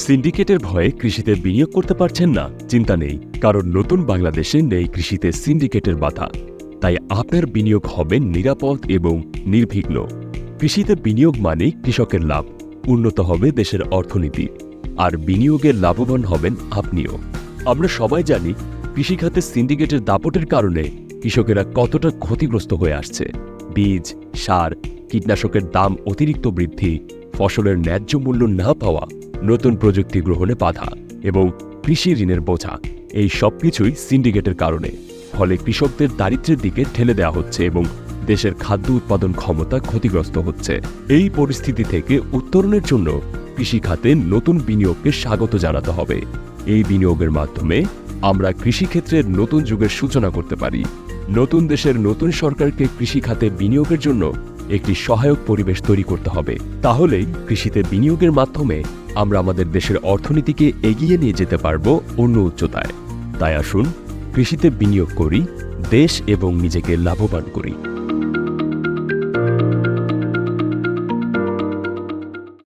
সিন্ডিকেটের ভয়ে কৃষিতে বিনিয়োগ করতে পারছেন না? চিন্তা নেই, কারণ নতুন বাংলাদেশে নেই কৃষিতে সিন্ডিকেটের বাধা। তাই আপনার বিনিয়োগ হবে নিরাপদ এবং নির্বিঘ্ন। কৃষিতে বিনিয়োগ মানে কৃষকের লাভ, উন্নত হবে দেশের অর্থনীতি, আর বিনিয়োগের লাভবান হবেন আপনিও। আমরা সবাই জানি কৃষিখাতে সিন্ডিকেটের দাপটের কারণে কৃষকেরা কতটা ক্ষতিগ্রস্ত হয়ে আসছে। বীজ, সার, কীটনাশকের দাম অতিরিক্ত বৃদ্ধি, ফসলের ন্যায্য মূল্য না পাওয়া, নতুন প্রযুক্তি গ্রহণে বাধা এবং কৃষি ঋণের বোঝা, এই সবকিছুই সিন্ডিকেটের কারণে। ফলে কৃষকদের দারিদ্র্যের দিকে ঠেলে দেওয়া হচ্ছে এবং দেশের খাদ্য উৎপাদন ক্ষমতা ক্ষতিগ্রস্ত হচ্ছে। এই পরিস্থিতি থেকে উত্তরণের জন্য কৃষিখাতে নতুন বিনিয়োগকে স্বাগত জানাতে হবে। এই বিনিয়োগের মাধ্যমে আমরা কৃষিক্ষেত্রের নতুন যুগের সূচনা করতে পারি। নতুন দেশের নতুন সরকারকে কৃষিখাতে বিনিয়োগের জন্য একটি সহায়ক পরিবেশ তৈরি করতে হবে। তাহলেই কৃষিতে বিনিয়োগের মাধ্যমে আমরা আমাদের দেশের অর্থনীতিকে এগিয়ে নিয়ে যেতে পারব অন্য উচ্চতায়। তাই আসুন কৃষিতে বিনিয়োগ করি, দেশ এবং নিজেকে লাভবান করি।